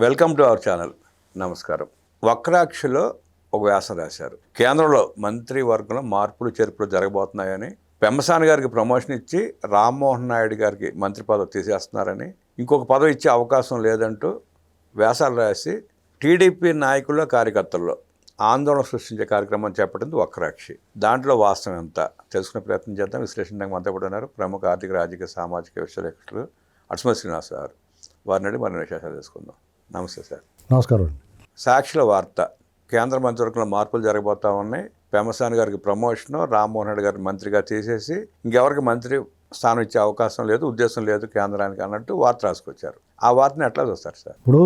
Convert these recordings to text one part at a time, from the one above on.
Welcome to our channel. నమస్కారం. వక్రాక్షిలో ఒక వ్యాసం రాశారు. కేంద్రంలో మంత్రివర్గంలో మార్పులు చేర్పులు జరగబోతున్నాయని, పెమ్మసాని గారికి ప్రమోషన్ ఇచ్చి రామ్మోహన్ నాయుడు గారికి మంత్రి పదవి తీసేస్తున్నారని, ఇంకొక పదవి ఇచ్చే అవకాశం లేదంటూ వ్యాసాలు రాసి టీడీపీ నాయకుల్లో కార్యకర్తల్లో ఆందోళన సృష్టించే కార్యక్రమం చేపట్టింది వక్రాక్షి. దాంట్లో వాస్తవం ఎంత తెలుసుకునే ప్రయత్నం చేద్దాం. విశ్లేషణకు మనతో పాటు ఉన్నారు ప్రముఖ ఆర్థిక రాజకీయ సామాజిక విశ్లేషకులు అట్మల్ శ్రీనివాస్ గారు. వారిని మరిన్ని విశేషాలు తెలుసుకుందాం. నమస్తే సార్. నమస్కారం. సాక్షిలో వార్త, కేంద్ర మంత్రివర్గంలో మార్పులు జరగబోతా ఉన్నాయి. పెమ్మసాని గారికి ప్రమోషను, రామ్మోహన్ రెడ్డి గారిని మంత్రిగా తీసేసి ఇంకెవరికి మంత్రి స్థానం ఇచ్చే అవకాశం లేదు, ఉద్దేశం లేదు కేంద్రానికి అన్నట్టు వార్త రాసుకొచ్చారు. ఆ వార్తని ఎట్లా చూస్తారు సార్? ఇప్పుడు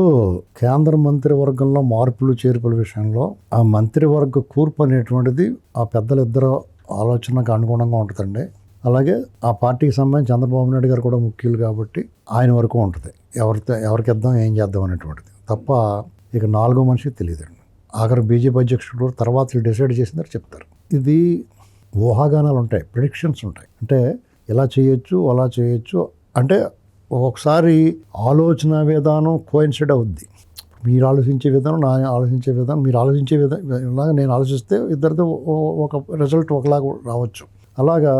కేంద్ర మంత్రివర్గంలో మార్పులు చేర్పుల విషయంలో ఆ మంత్రివర్గ కూర్పు అనేటువంటిది ఆ పెద్దలిద్దరు ఆలోచనకు అనుగుణంగా ఉంటుందండి. అలాగే ఆ పార్టీకి సంబంధించి చంద్రబాబు నాయుడు గారు కూడా ముఖ్యులు కాబట్టి ఆయన వరకు ఉంటుంది. ఎవరికి ఇద్దాం, ఏం చేద్దాం అనేటువంటిది తప్ప ఇక నాలుగో మనిషికి తెలియదండి. ఆఖరి బీజేపీ అధ్యక్షుడు తర్వాత డిసైడ్ చేసిందని చెప్తారు. ఇది ఊహాగానాలు ఉంటాయి, ప్రిడిక్షన్స్ ఉంటాయి. అంటే ఇలా చేయొచ్చు, అలా చేయొచ్చు అంటే ఒకసారి ఆలోచన విధానం కోయిన్సైడ్ అవుద్ది. మీరు ఆలోచించే విధానం, నా ఆలోచించే విధానం, మీరు ఆలోచించే విధానం నేను ఆలోచిస్తే ఇద్దరితో ఒక రిజల్ట్ ఒకలాగా రావచ్చు. అలాగా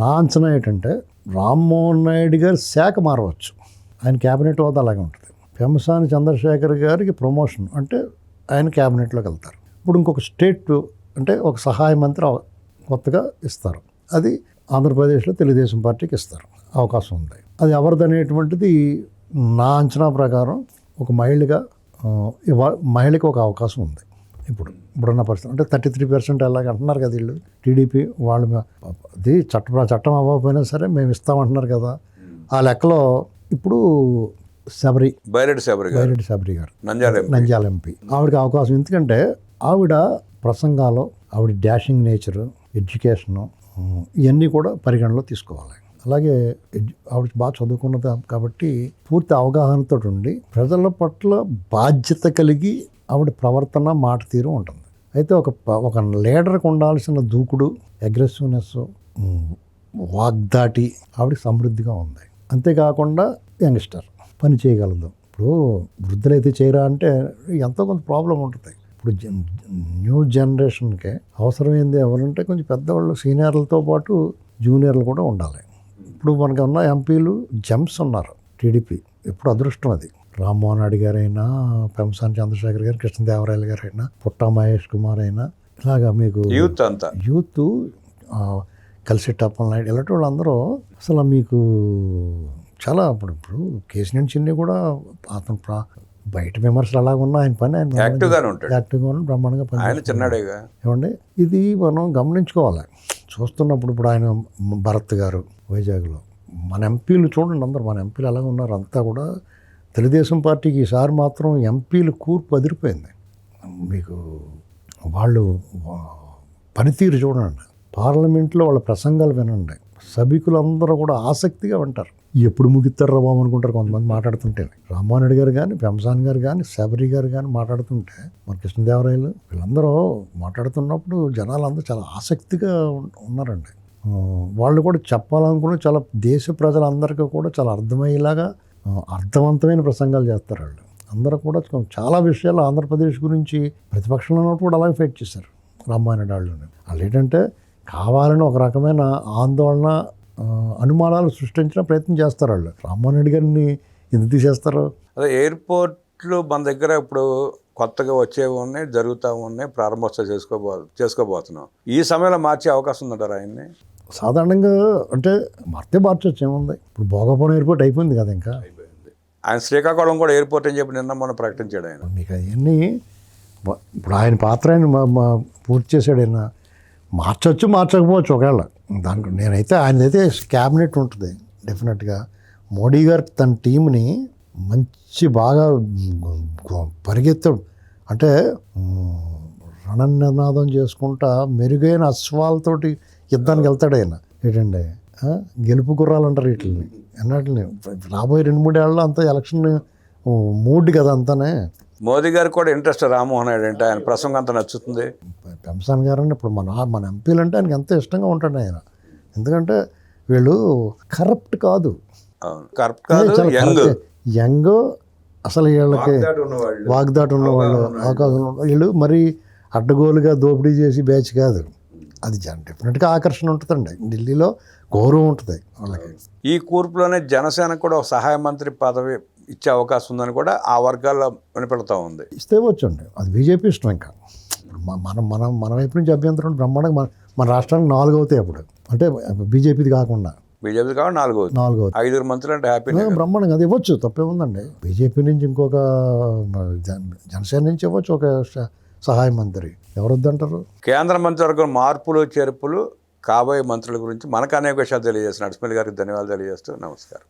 నా అంచనా ఏంటంటే రామ్మోహన్ నాయుడు గారి శాఖ మారవచ్చు. ఆయన క్యాబినెట్ హోదా అలాగే ఉంటుంది. పెమ్మసాని చంద్రశేఖర్ గారికి ప్రమోషన్ అంటే ఆయన క్యాబినెట్లోకి వెళ్తారు. ఇప్పుడు ఇంకొక స్టేట్ అంటే ఒక సహాయ మంత్రి కొత్తగా ఇస్తారు. అది ఆంధ్రప్రదేశ్లో తెలుగుదేశం పార్టీకి ఇస్తారు, అవకాశం ఉంది. అది ఎవరిదనేటువంటిది నా అంచనా ప్రకారం ఒక మహిళకి ఒక అవకాశం ఉంది. ఇప్పుడున్న పరిస్థితి అంటే 33% అలాగే అంటున్నారు కదా వీళ్ళు టీడీపీ వాళ్ళు. అది చట్టం అవ్వకపోయినా సరే మేము ఇస్తామంటున్నారు కదా. ఆ లెక్కలో ఇప్పుడు బైరెడ్డి శబరి గారు నంద్యాల ఎంపీ, ఆవిడకి అవకాశం. ఎందుకంటే ఆవిడ ప్రసంగాలు, ఆవిడ డాషింగ్ నేచరు, ఎడ్యుకేషను ఇవన్నీ కూడా పరిగణలో తీసుకోవాలి. అలాగే ఆవిడ బాగా చదువుకున్నది కాబట్టి పూర్తి అవగాహనతో ఉండి ప్రజల పట్ల బాధ్యత కలిగి ఆవిడ ప్రవర్తన, మాట తీరు ఉంటుంది. అయితే ఒక లీడర్కి ఉండాల్సిన దూకుడు, అగ్రెసివ్నెస్, వాగ్దాటి ఆవిడకి సమృద్ధిగా ఉంది. అంతేకాకుండా యంగ్స్టర్, పని చేయగలదు. ఇప్పుడు వృద్ధులైతే చేయరా అంటే ఎంతో కొంత ప్రాబ్లం ఉంటుంది. ఇప్పుడు న్యూ జనరేషన్కి అవసరమైంది ఎవరంటే కొంచెం పెద్దవాళ్ళు, సీనియర్లతో పాటు జూనియర్లు కూడా ఉండాలి. ఇప్పుడు మనకు ఉన్న ఎంపీలు జెమ్స్ ఉన్నారు టీడీపీ. ఇప్పుడు అదృష్టం అది. రామ్మోహన్ నాయుడు గారైనా, పెమ్మసాని చంద్రశేఖర్ గారు, కృష్ణదేవరాయలు గారైనా, పుట్టా మహేష్ కుమార్ అయినా, ఇలాగా మీకు యూత్ కలిసి టప్పల నాయుడు ఇలాంటి వాళ్ళందరూ అసలు మీకు చాలా ఇప్పుడు కేసీఆర్ చిన్ని కూడా అతను బయట విమర్శలు అలాగున్నా ఆయన పని ఆయన యాక్టివ్గా బ్రహ్మాండంగా పని. ఏమండి ఇది మనం గమనించుకోవాలి చూస్తున్నప్పుడు. ఇప్పుడు ఆయన భరత్ గారు వైజాగ్లో, మన ఎంపీలు చూడండి, అందరూ మన ఎంపీలు అలాగే ఉన్నారు. అంతా కూడా తెలుగుదేశం పార్టీకి ఈసారి మాత్రం ఎంపీలు కూర్పు అదిరిపోయింది. మీకు వాళ్ళు పనితీరు చూడండి, పార్లమెంట్లో వాళ్ళ ప్రసంగాలు వినండి, సభికులందరూ కూడా ఆసక్తిగా వింటారు. ఎప్పుడు ముగిస్తారు బాబు అనుకుంటారు కొంతమంది మాట్లాడుతుంటే. రామ్మోహన్ రెడ్డి గారు కానీ, పెమ్మసాని గారు కానీ, శబరి గారు కానీ మాట్లాడుతుంటే, మన కృష్ణదేవరాయలు వీళ్ళందరూ మాట్లాడుతున్నప్పుడు జనాలందరూ చాలా ఆసక్తిగా ఉన్నారండి. వాళ్ళు కూడా చెప్పాలనుకుని చాలా దేశ ప్రజలందరికీ కూడా చాలా అర్థమయ్యేలాగా అర్థవంతమైన ప్రసంగాలు చేస్తారు వాళ్ళు. అందరూ కూడా చాలా విషయాలు ఆంధ్రప్రదేశ్ గురించి ప్రతిపక్షంలో ఉన్నప్పుడు కూడా అలాగే ఫైట్ చేశారు రామ్మోహన్ రెడ్డి వాళ్ళు ఏంటంటే కావాలని ఒక రకమైన ఆందోళన, అనుమానాలు సృష్టించిన ప్రయత్నం చేస్తారు వాళ్ళు. రామ్మోహన్ రెడ్డి గారిని ఎందుకు తీసేస్తారు? అదే ఎయిర్పోర్ట్లు మన దగ్గర ఇప్పుడు కొత్తగా వచ్చేవి ఉన్నాయి, జరుగుతూ ఉన్నాయి, ప్రారంభోత్సవం చేసుకోబోతున్నాం. ఈ సమయంలో మార్చే అవకాశం ఉందంటారు ఆయన్ని? సాధారణంగా అంటే మార్చొచ్చు, ఏముంది. ఇప్పుడు భోగాపురం ఎయిర్పోర్ట్ అయిపోయింది కదా, ఇంకా ఆయన శ్రీకాకుళం కూడా ఎయిర్పోర్ట్ అని చెప్పి నిన్న మొన్న ప్రకటించాడు ఆయన. మీకు అవన్నీ ఇప్పుడు ఆయన పాత్ర ఆయన పూర్తి చేశాడు. ఆయన మార్చొచ్చు, మార్చకపోవచ్చు ఒకవేళ. దానికి నేనైతే ఆయనదైతే క్యాబినెట్ ఉంటుంది డెఫినెట్గా. మోడీ గారు తన టీంని మంచి బాగా పరిగెత్తాడు. అంటే రణనినాదం చేసుకుంటా మెరుగైన అశ్వాలతోటి యుద్ధానికి వెళ్తాడు ఆయన. ఏంటండి గెలుపు గుర్రాలు అంటారు వీటిని. అన్నట్లని రాబోయే 2-3 ఏళ్ళలో అంతా ఎలక్షన్ మూడ్ కదా అంతానే. మోదీ గారికి కూడా ఇంట్రెస్ట్ రామ్మోహన్ నాయుడు అంటే, ఆయన ప్రసంగం అంతా నచ్చుతుంది. పెమ్మసాని గారు అంటే ఇప్పుడు మన ఎంపీలు అంటే ఆయనకి ఎంతో ఇష్టంగా ఉంటాడు ఆయన. ఎందుకంటే వీళ్ళు కరప్ట్ కాదు, యంగ్ అసలు వీళ్ళకి వాగ్దాటి ఉన్నవాళ్ళు అవకాశం వీళ్ళు మరీ అడ్డగోలుగా దోపిడీ చేసి బ్యాచ్ కాదు. అది డెఫినెట్గా ఆకర్షణ ఉంటుందండి. ఢిల్లీలో గౌరవం ఉంటుంది వాళ్ళకి. ఈ కూర్పులోనే జనసేనకు కూడా ఒక సహాయ మంత్రి పదవి ఇచ్చే అవకాశం ఉందని కూడా ఆ వర్గాల్లో వినపెడతా ఉంది. ఇస్తే వచ్చండి, అది బీజేపీ ఇష్టం. ఇంకా మన వైపు నుంచి అభ్యంతరం బ్రహ్మాండంగా మన రాష్ట్రానికి 4 అవుతాయి అప్పుడు, అంటే బీజేపీది కాకుండా. బీజేపీ కాబట్టి 4 అవుతాయి. 5 మంత్రులు అంటే హ్యాపీ. బ్రహ్మాండంగా అది ఇవ్వచ్చు, తప్పే ఉందండి. బీజేపీ నుంచి ఇంకొక జనసేన నుంచి ఇవ్వచ్చు ఒక సహాయ మంత్రి, ఎవరు వద్దంటారు? కేంద్ర మంత్రివర్గం మార్పులు చేర్పులు కాబోయే మంత్రుల గురించి మనకు అనేక విషయాలు తెలియజేసిన నరసింహ గారికి ధన్యవాదాలు తెలియజేస్తూ నమస్కారం.